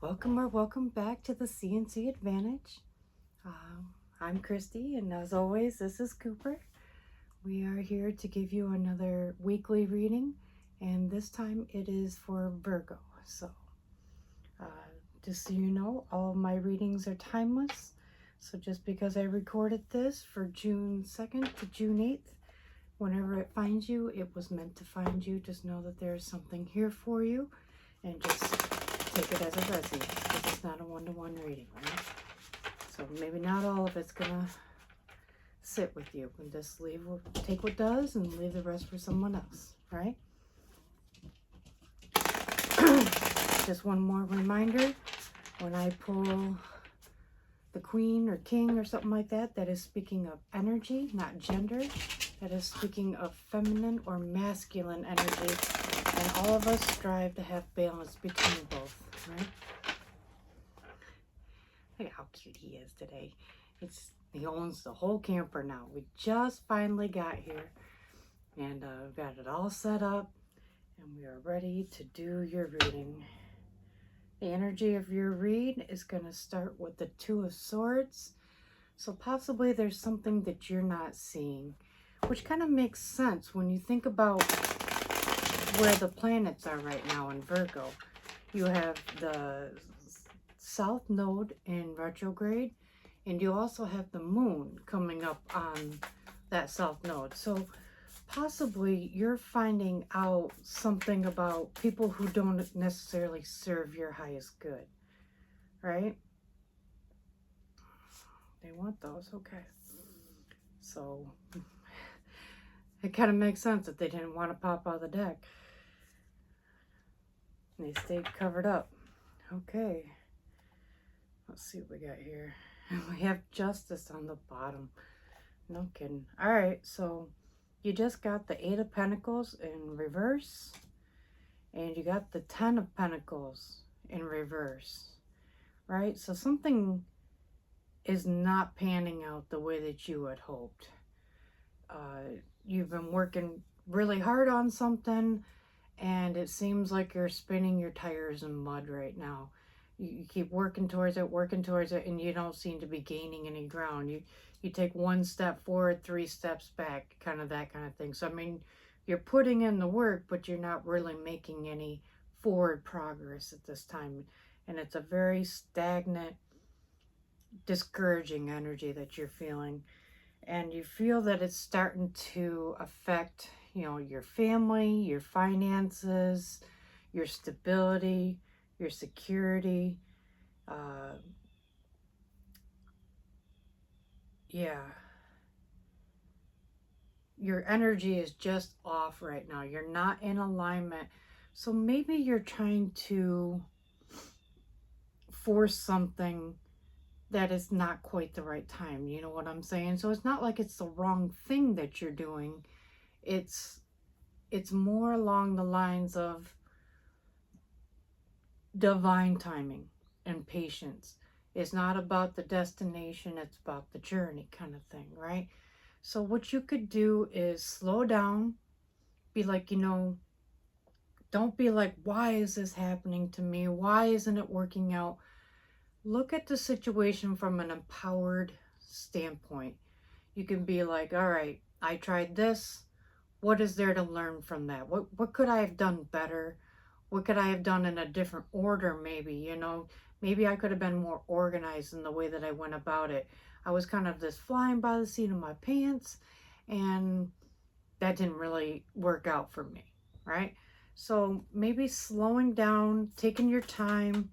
Welcome or welcome back to the CNC Advantage. I'm Christy, and as always, this is Cooper. We are here to give you another weekly reading, and this time it is for Virgo. So, uh, just so you know, all of my readings are timeless. So just because I recorded this for June 2nd to June 8th, whenever it finds you, it was meant to find you. Just know that there's something here for you, and just take it as a resi, because it's not a one-to-one reading, right? So maybe not all of it's gonna sit with you, and just take what does and leave the rest for someone else, right? Just one more reminder, when I pull the queen or king or something like that, that is speaking of energy, not gender. That is speaking of feminine or masculine energy, and all of us strive to have balance between both, right? Look at how cute he is today. He owns the whole camper now. We just finally got here, and got it all set up, and we are ready to do your reading. The energy of your read is going to start with the Two of Swords. So possibly there's something that you're not seeing, which kind of makes sense when you think about where the planets are right now in Virgo. You have the South Node in retrograde, and you also have the moon coming up on that South Node. So possibly you're finding out something about people who don't necessarily serve your highest good, right? They want those, okay. So it kind of makes sense that they didn't want to pop out of the deck. They stayed covered up. Okay. Let's see what we got here. We have Justice on the bottom. No kidding. All right, so you just got the Eight of Pentacles in reverse, and you got the Ten of Pentacles in reverse, right? So something is not panning out the way that you had hoped. You've been working really hard on something, and it seems like you're spinning your tires in mud right now. You keep working towards it, and you don't seem to be gaining any ground. You take one step forward, 3 steps back, kind of that kind of thing. So, I mean, you're putting in the work, but you're not really making any forward progress at this time. And it's a very stagnant, discouraging energy that you're feeling. And you feel that it's starting to affect, your family, your finances, your stability, your security. Yeah. Your energy is just off right now. You're not in alignment. So maybe you're trying to force something that is not quite the right time. You know what I'm saying? So it's not like it's the wrong thing that you're doing. It's more along the lines of divine timing and patience. It's not about the destination, it's about the journey, kind of thing, right? So what you could do is slow down, be like, don't be like, why is this happening to me? Why isn't it working out? Look at the situation from an empowered standpoint. You can be like, all right, I tried this. What is there to learn from that? What could I have done better? What could I have done in a different order, maybe? Maybe I could have been more organized in the way that I went about it. I was kind of just flying by the seat of my pants, and that didn't really work out for me, right? So maybe slowing down, taking your time,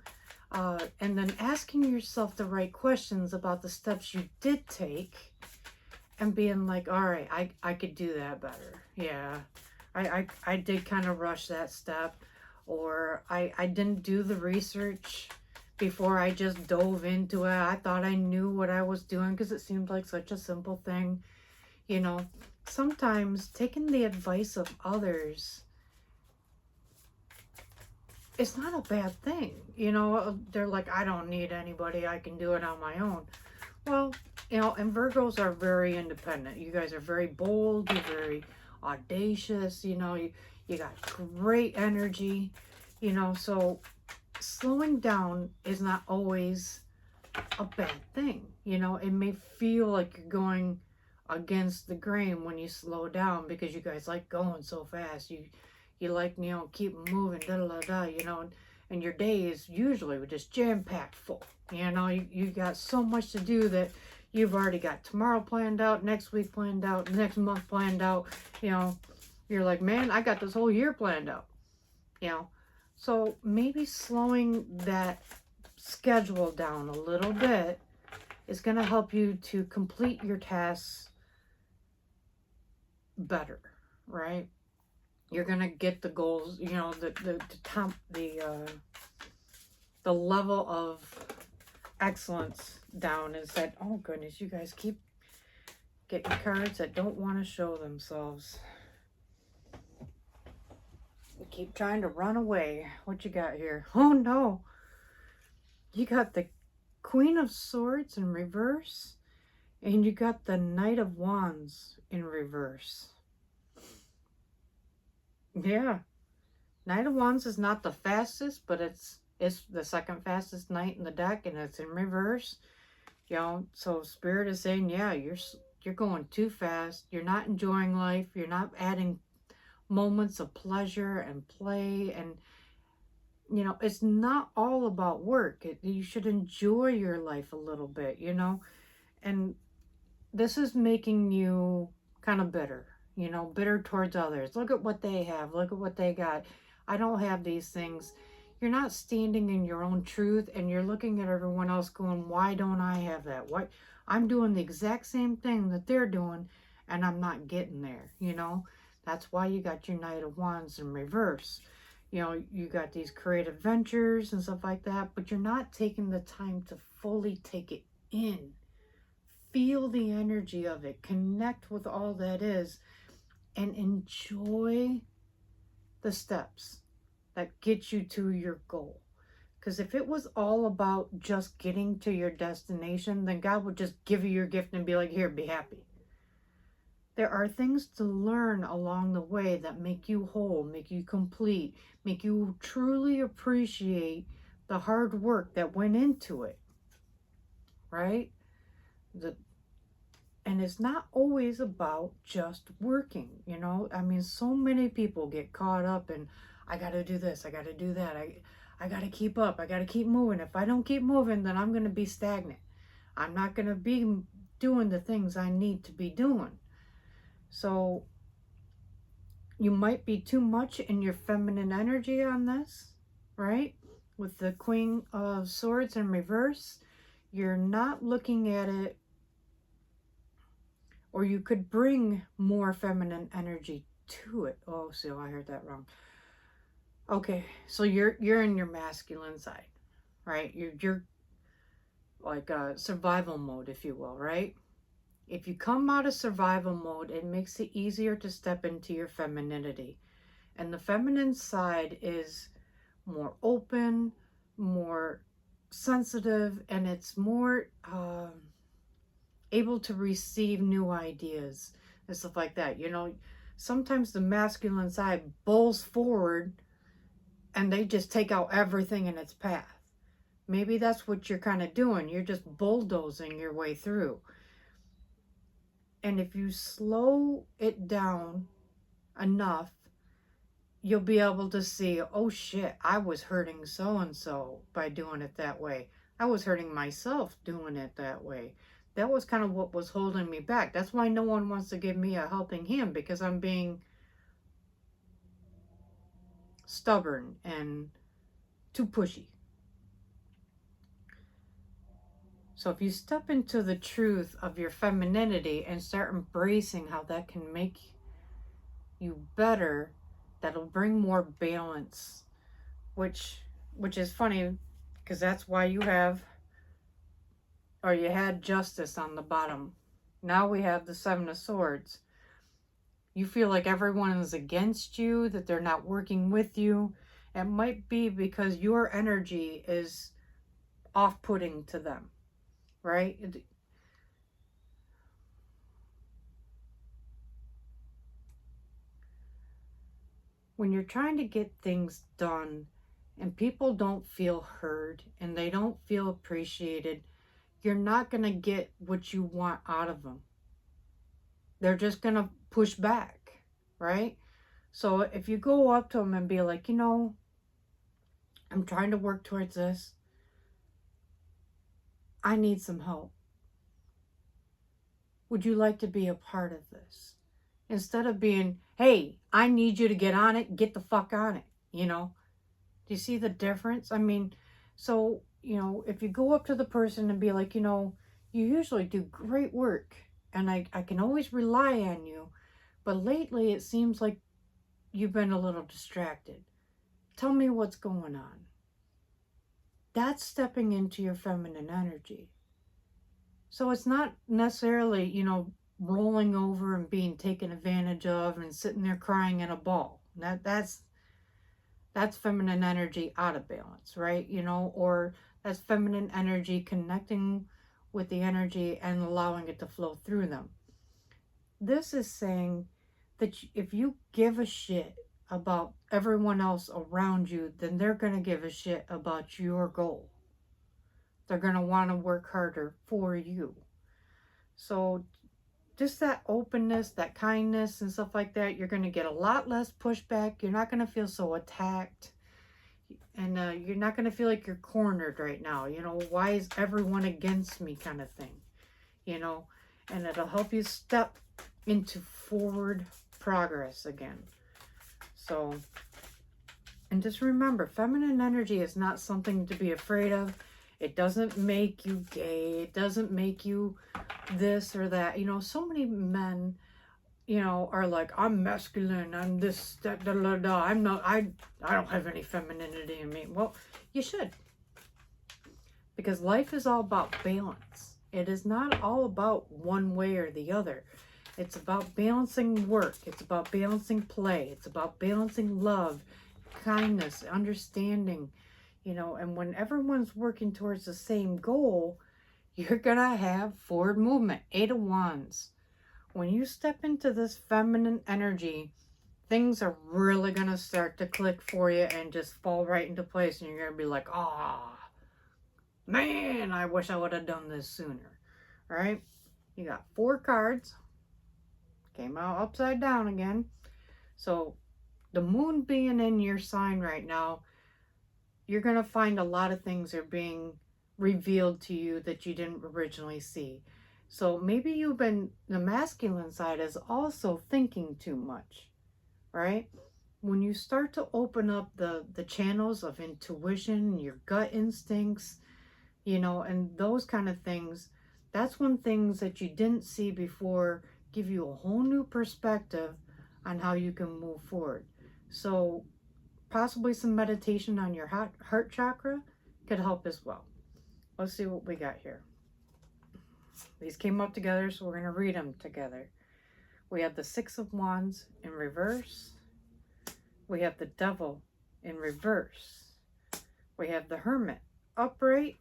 and then asking yourself the right questions about the steps you did take, and being like, all right, I could do that better. Yeah, I did kind of rush that step, or I didn't do the research before I just dove into it. I thought I knew what I was doing because it seemed like such a simple thing. Sometimes taking the advice of others is not a bad thing. They're like, I don't need anybody. I can do it on my own. Well, and Virgos are very independent. You guys are very bold. You're very audacious. You got great energy. So slowing down is not always a bad thing. You know, it may feel like you're going against the grain when you slow down because you guys like going so fast. You like, you know, keep moving, da da da, you know, and your day is usually just jam packed full. You know, you got so much to do that you've already got tomorrow planned out, next week planned out, next month planned out. You know, you're like, man, I got this whole year planned out. You know, so maybe slowing that schedule down a little bit is going to help you to complete your tasks better, right? You're going to get the goals, you know, the level of excellence down is that, oh goodness, you guys keep getting cards that don't want to show themselves. They keep trying to run away. What you got here? Oh no. You got the Queen of Swords in reverse, and you got the Knight of Wands in reverse. Yeah. Knight of Wands is not the fastest, but it's the second fastest knight in the deck, and it's in reverse. You know, so Spirit is saying, yeah, you're going too fast. You're not enjoying life. You're not adding moments of pleasure and play, and you know, it's not all about work. You should enjoy your life a little bit, you know, and this is making you kind of bitter, you know, bitter towards others. Look at what they have. Look at what they got. I don't have these things. You're not standing in your own truth, and you're looking at everyone else going, why don't I have that? Why? I'm doing the exact same thing that they're doing, and I'm not getting there, you know? That's why you got your Knight of Wands in reverse. You know, you got these creative ventures and stuff like that, but you're not taking the time to fully take it in. Feel the energy of it, connect with all that is, and enjoy the steps that get you to your goal. Because if it was all about just getting to your destination, then God would just give you your gift and be like, here, be happy. There are things to learn along the way that make you whole, make you complete, make you truly appreciate the hard work that went into it, right? And it's not always about just working, you know? I mean, so many people get caught up in, I got to do this, I got to do that, I got to keep up, I got to keep moving. If I don't keep moving, then I'm going to be stagnant. I'm not going to be doing the things I need to be doing. So you might be too much in your feminine energy on this, right? With the Queen of Swords in reverse, you're not looking at it, or you could bring more feminine energy to it. Oh, so I heard that wrong. Okay, so you're in your masculine side, right? You're like a survival mode, if you will, right? If you come out of survival mode, it makes it easier to step into your femininity. And the feminine side is more open, more sensitive, and it's more able to receive new ideas and stuff like that. You know, sometimes the masculine side bowls forward and they just take out everything in its path. Maybe that's what you're kind of doing. You're just bulldozing your way through. And if you slow it down enough, you'll be able to see, oh shit, I was hurting so and so by doing it that way. I was hurting myself doing it that way. That was kind of what was holding me back. That's why no one wants to give me a helping hand, because I'm being stubborn and too pushy. So if you step into the truth of your femininity and start embracing how that can make you better, that'll bring more balance, which is funny, because that's why you have, or you had Justice on the bottom. Now we have the Seven of Swords. You feel like everyone is against you, that they're not working with you. It might be because your energy is off-putting to them, right? When you're trying to get things done and people don't feel heard and they don't feel appreciated, you're not going to get what you want out of them. They're just going to push back, right? So if you go up to them and be like, I'm trying to work towards this, I need some help. Would you like to be a part of this? Instead of being, hey, I need you to get on it, get the fuck on it, Do you see the difference? I mean, so, if you go up to the person and be like, you usually do great work and I can always rely on you, but lately it seems like you've been a little distracted. Tell me what's going on. That's stepping into your feminine energy. So it's not necessarily, rolling over and being taken advantage of and sitting there crying in a ball. That's feminine energy out of balance, right? Or that's feminine energy connecting with the energy and allowing it to flow through them. This is saying that if you give a shit about everyone else around you, then they're going to give a shit about your goal. They're going to want to work harder for you. So just that openness, that kindness and stuff like that, you're going to get a lot less pushback. You're not going to feel so attacked. And you're not going to feel like you're cornered right now. Why is everyone against me kind of thing. And it'll help you step into forward progress again. So, and just remember, feminine energy is not something to be afraid of. It doesn't make you gay. It doesn't make you this or that. So many men, are like, I'm masculine, I'm this, that, da, da, da. I don't have any femininity in me. Well, you should. Because life is all about balance. It is not all about one way or the other. It's about balancing work. It's about balancing play. It's about balancing love, kindness, understanding, and when everyone's working towards the same goal, you're going to have forward movement. 8 of Wands. When you step into this feminine energy, things are really going to start to click for you and just fall right into place. And you're going to be like, man, I wish I would have done this sooner. All right? You got 4 cards. Came out upside down again. So the moon being in your sign right now, you're going to find a lot of things are being revealed to you that you didn't originally see. So maybe the masculine side is also thinking too much, right? When you start to open up the channels of intuition, your gut instincts, and those kind of things, that's when things that you didn't see before give you a whole new perspective on how you can move forward. So possibly some meditation on your heart chakra could help as well. Let's see what we got here. These came up together, so we're going to read them together. We have the 6 of Wands in reverse. We have the Devil in reverse. We have the Hermit upright.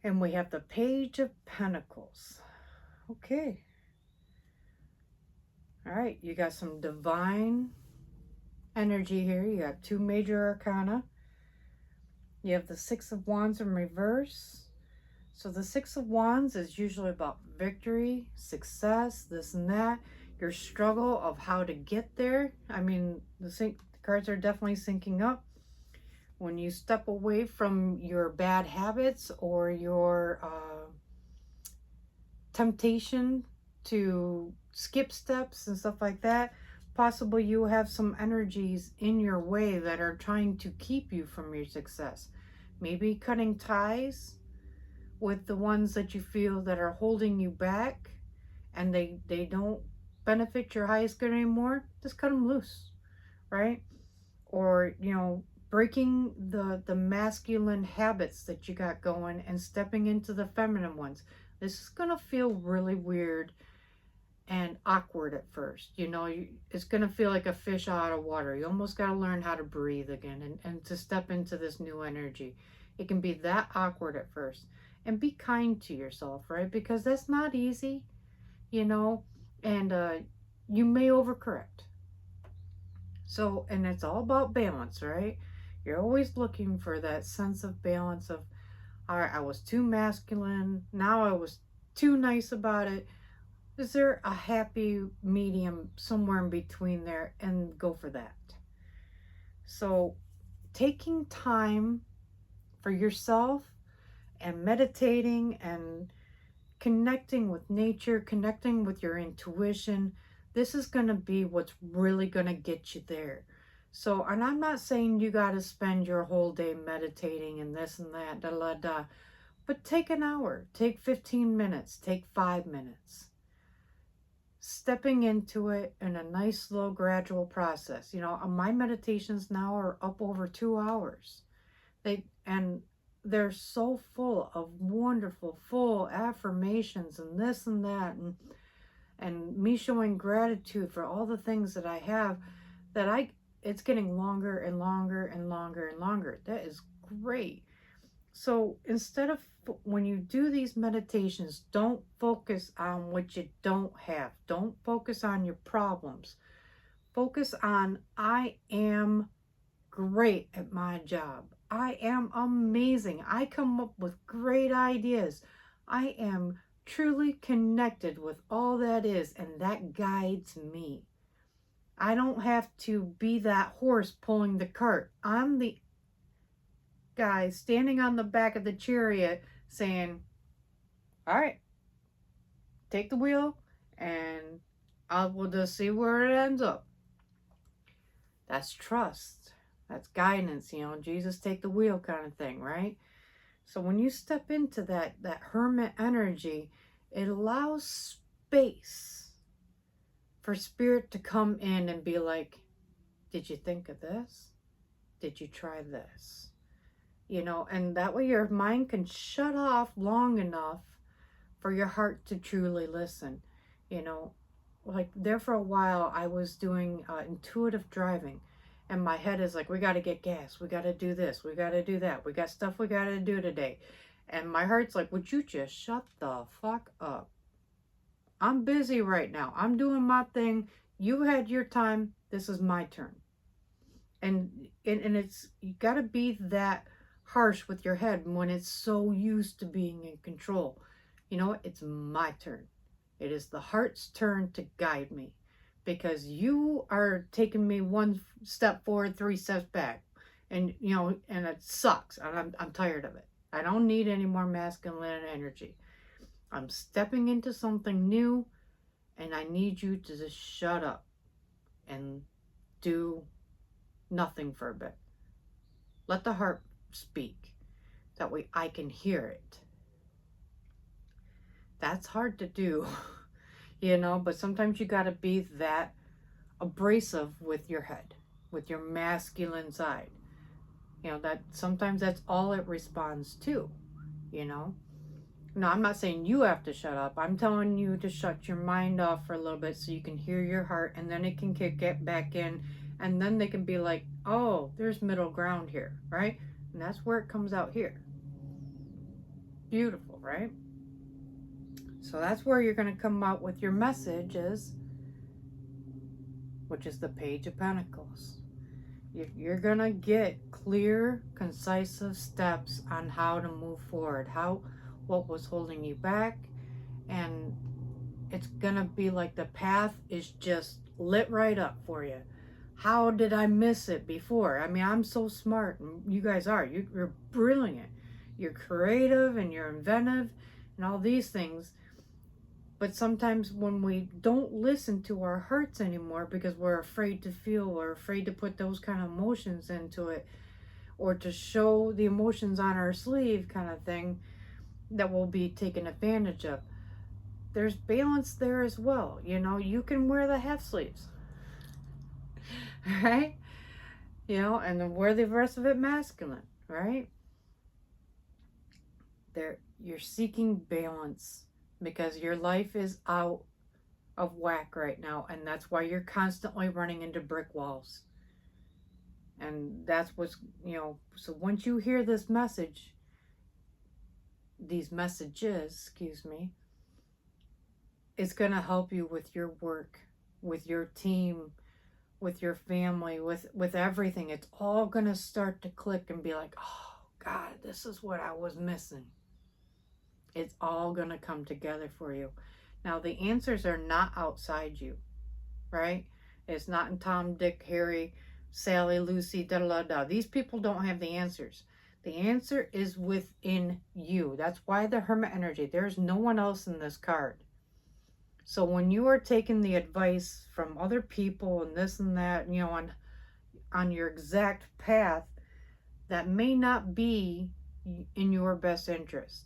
And we have the Page of Pentacles. Okay. All right, you got some divine energy here. You got 2 major arcana. You have the 6 of Wands in reverse. So the 6 of Wands is usually about victory, success, this and that. Your struggle of how to get there. I mean, the cards are definitely syncing up. When you step away from your bad habits or your temptation to skip steps and stuff like that, possibly you have some energies in your way that are trying to keep you from your success. Maybe cutting ties with the ones that you feel that are holding you back and they don't benefit your highest good anymore. Just cut them loose, right? Or, breaking the masculine habits that you got going and stepping into the feminine ones. This is going to feel really weird and awkward at first. It's going to feel like a fish out of water. You almost got to learn how to breathe again and to step into this new energy. It can be that awkward at first. And be kind to yourself, right? Because that's not easy, and you may overcorrect. So, and it's all about balance, right? You're always looking for that sense of balance of, all right, I was too masculine, now I was too nice about it. Is there a happy medium somewhere in between there? And go for that. So, taking time for yourself and meditating and connecting with nature, connecting with your intuition, this is going to be what's really going to get you there. So, and I'm not saying you got to spend your whole day meditating and this and that, da da da, but take an hour, take 15 minutes, take 5 minutes. Stepping into it in a nice, slow, gradual process. You know, my meditations now are up over 2 hours. And they're so full of wonderful, full affirmations and this and that, and me showing gratitude for all the things that I have. That I It's getting longer and longer and longer and longer. That is great. So instead of, when you do these meditations, don't focus on what you don't have. Don't focus on your problems. Focus on, I am great at my job. I am amazing. I come up with great ideas. I am truly connected with all that is, and that guides me. I don't have to be that horse pulling the cart. I'm the guy standing on the back of the chariot saying, all right, take the wheel and I will just see where it ends up. That's trust. That's guidance, Jesus take the wheel kind of thing, right? So when you step into that hermit energy, it allows space for spirit to come in and be like, did you think of this? Did you try this? And that way your mind can shut off long enough for your heart to truly listen. You know, like there for a while, I was doing intuitive driving, and my head is like, we got to get gas, we got to do this, we got to do that, we got stuff we got to do today. And my heart's like, would you just shut the fuck up? I'm busy right now. I'm doing my thing. You had your time. This is my turn. And it's, you got to be that harsh with your head when it's so used to being in control. You know what? It's my turn. It is the heart's turn to guide me, because you are taking me one step forward, three steps back. And, and it sucks. And I'm tired of it. I don't need any more masculine energy. I'm stepping into something new, and I need you to just shut up and do nothing for a bit. Let the heart speak. That way I can hear it. That's hard to do, but sometimes you got to be that abrasive with your head, with your masculine side. That sometimes that's all it responds to, No, I'm not saying you have to shut up. I'm telling you to shut your mind off for a little bit so you can hear your heart, and then it can kick it back in, and then they can be like, oh, there's middle ground here, right? And that's where it comes out here. Beautiful, right? So that's where you're going to come out with your messages, which is the Page of Pentacles. You're going to get clear, concise steps on how to move forward, what was holding you back, and it's going to be like the path is just lit right up for you. How did I miss it before? I mean, I'm so smart, and you guys are. You're brilliant. You're creative, and you're inventive, and all these things. But sometimes when we don't listen to our hearts anymore because we're afraid to feel, or afraid to put those kind of emotions into it, or to show the emotions on our sleeve kind of thing, that will be taken advantage of. There's balance there as well. You can wear the half sleeves, right? And then wear the rest of it masculine, right? You're seeking balance because your life is out of whack right now, and that's why you're constantly running into brick walls. And that's what's, so once you hear this message, these messages, it's going to help you with your work, with your team, with your family, with everything. It's all going to start to click and be like, oh, God, this is what I was missing. It's all going to come together for you. Now, the answers are not outside you, right? It's not in Tom, Dick, Harry, Sally, Lucy, da da da. These people don't have the answers. The answer is within you. That's why the Hermit energy. There's no one else in this card. So when you are taking the advice from other people and this and that, you know, on your exact path, that may not be in your best interest.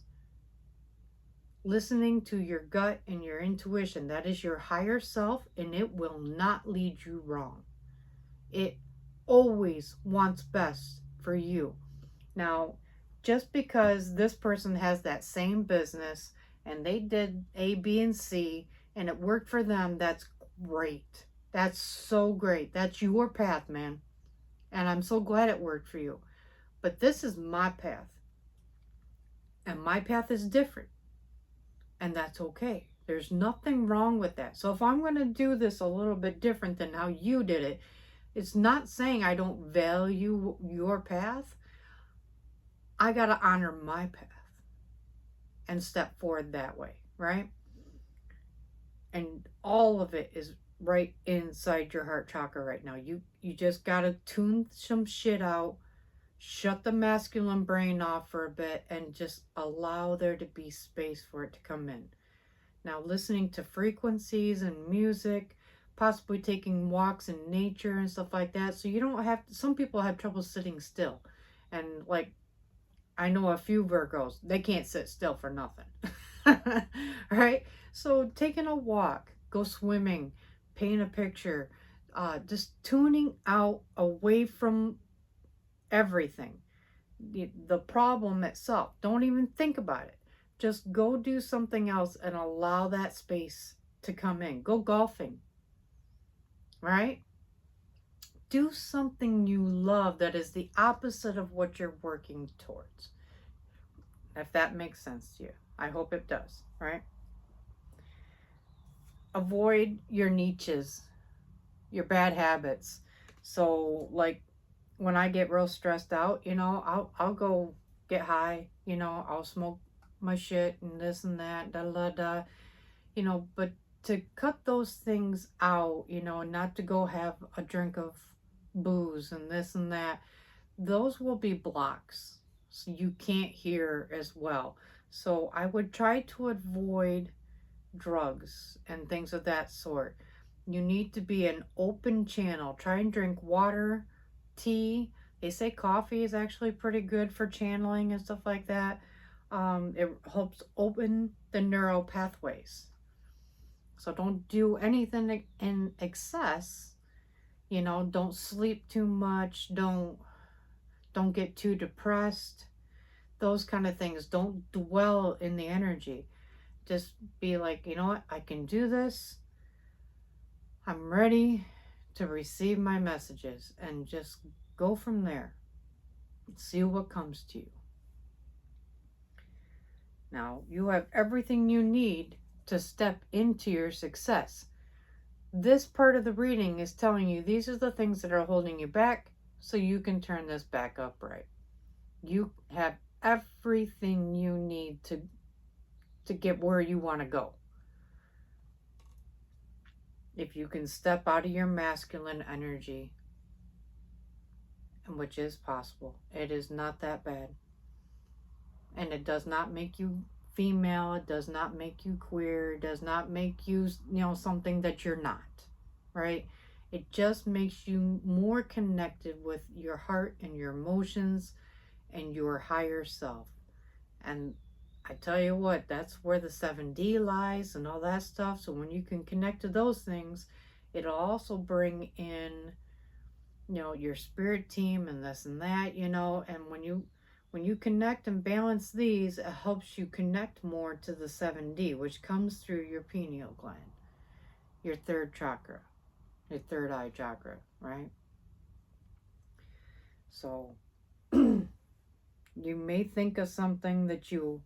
Listening to your gut and your intuition, that is your higher self, and it will not lead you wrong. It always wants best for you. Now, just because this person has that same business and they did A, B, and C and it worked for them, that's great. That's so great. That's your path, man. And I'm so glad it worked for you. But this is my path. And my path is different. And that's okay. There's nothing wrong with that. So if I'm going to do this a little bit different than how you did it, it's not saying I don't value your path. I got to honor my path and step forward that way, right? And all of it is right inside your heart chakra right now. You just got to tune some shit out, shut the masculine brain off for a bit, and just allow there to be space for it to come in. Now, listening to frequencies and music, possibly taking walks in nature and stuff like that. So you don't have to, some people have trouble sitting still. And like, I know a few Virgos, they can't sit still for nothing. Right? So taking a walk, go swimming, paint a picture, just tuning out away from everything. The problem itself. Don't even think about it. Just go do something else and allow that space to come in. Go golfing. Right? Do something you love that is the opposite of what you're working towards. If that makes sense to you. I hope it does, right? Avoid your niches, your bad habits. So like when I get real stressed out, you know, I'll go get high, you know, I'll smoke my shit and this and that, da da da, you know, but to cut those things out, you know, not to go have a drink of booze and this and that, those will be blocks. So you can't hear as well. So I would try to avoid drugs and things of that sort. You need to be an open channel. Try and drink water, tea. They say coffee is actually pretty good for channeling and stuff like that. It helps open the neural pathways. So don't do anything in excess. You know, don't sleep too much. Don't get too depressed. Those kind of things. Don't dwell in the energy. Just be like, you know what? I can do this. I'm ready to receive my messages, and just go from there. See what comes to you. Now, you have everything you need to step into your success. This part of the reading is telling you these are the things that are holding you back so you can turn this back up right. You have everything you need to get where you want to go. If you can step out of your masculine energy, which is possible, it is not that bad. And it does not make you female, it does not make you queer, it does not make you, you know, something that you're not, right? It just makes you more connected with your heart and your emotions and your higher self. And I tell you what, that's where the 7D lies and all that stuff. So when you can connect to those things, it'll also bring in, you know, your spirit team and this and that, you know. And when you connect and balance these, it helps you connect more to the 7D, which comes through your pineal gland, your third chakra, your third eye chakra, right? So you may think of something that you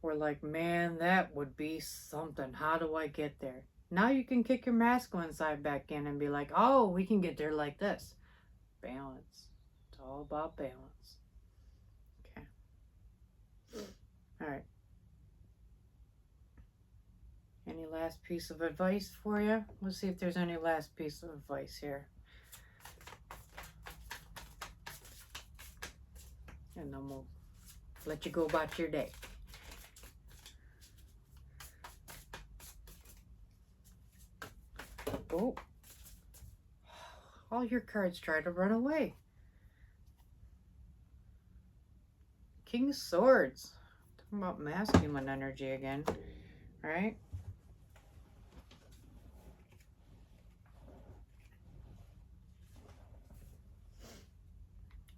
were like, man, that would be something. How do I get there? Now you can kick your masculine side back in and be like, oh, we can get there like this. Balance. It's all about balance. Okay. All right. Any last piece of advice for you? Let's see if there's any last piece of advice here. And then we'll let you go about your day. Oh. All your cards try to run away. King of Swords. Talking about masculine energy again. All right.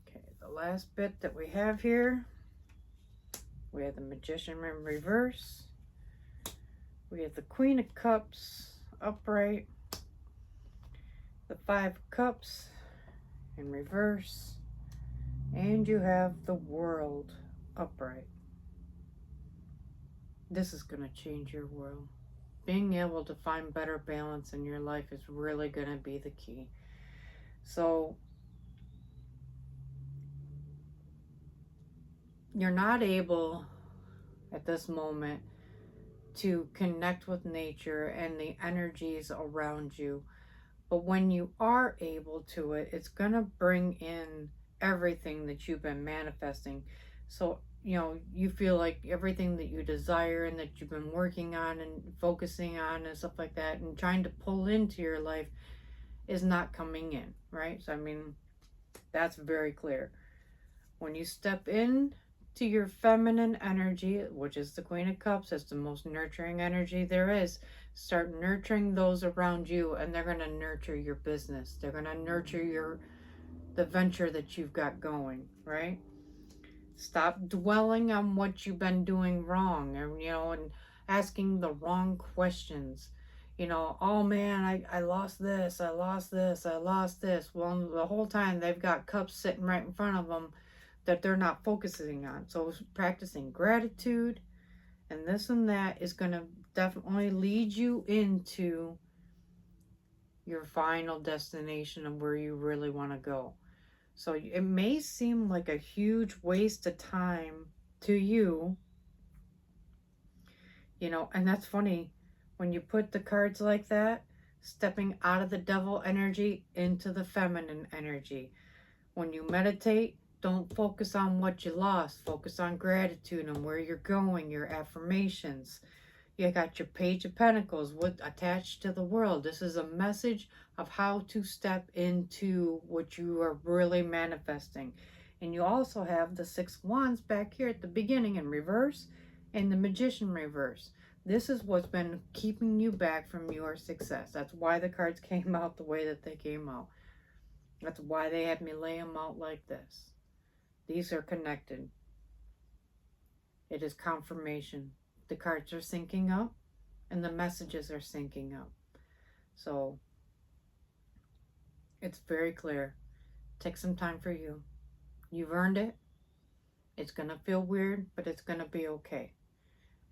Okay, the last bit that we have here. We have the Magician in reverse. We have the Queen of Cups upright. The Five of Cups in reverse. And you have the World upright. This is going to change your world. Being able to find better balance in your life is really going to be the key. So, you're not able at this moment to connect with nature and the energies around you. But when you are able to it's going to bring in everything that you've been manifesting. So, you feel like everything that you desire and that you've been working on and focusing on and stuff like that and trying to pull into your life is not coming in, right? So, that's very clear. When you step in to your feminine energy, which is the Queen of Cups, it's the most nurturing energy there is. Start nurturing those around you, and they're going to nurture your business. They're going to nurture the venture that you've got going, right? Stop dwelling on what you've been doing wrong, and asking the wrong questions. Oh man, I lost this, I lost this, I lost this. Well, the whole time they've got cups sitting right in front of them that they're not focusing on. So practicing gratitude and this and that is going to definitely lead you into your final destination of where you really want to go. So it may seem like a huge waste of time to you, and that's funny when you put the cards like that, stepping out of the devil energy into the feminine energy. When you meditate, don't focus on what you lost. Focus on gratitude and where you're going, your affirmations. You got your Page of Pentacles attached to the world. This is a message of how to step into what you are really manifesting. And you also have the Six of Wands back here at the beginning in reverse and the Magician reverse. This is what's been keeping you back from your success. That's why the cards came out the way that they came out. That's why they had me lay them out like this. These are connected. It is confirmation. The cards are syncing up and the messages are syncing up. So it's very clear. Take some time for you. You've earned it. It's going to feel weird, but it's going to be okay.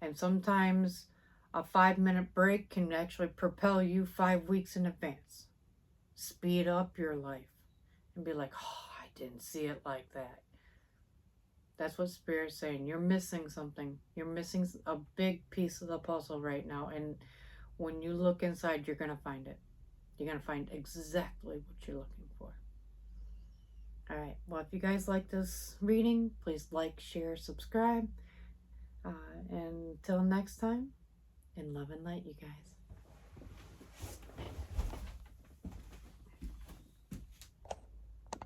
And sometimes a 5-minute break can actually propel you 5 weeks in advance. Speed up your life and be like, oh, I didn't see it like that. That's what Spirit's saying. You're missing something. You're missing a big piece of the puzzle right now. And when you look inside, you're going to find it. You're going to find exactly what you're looking for. All right. Well, if you guys like this reading, please like, share, subscribe. And until next time, in love and light, you guys.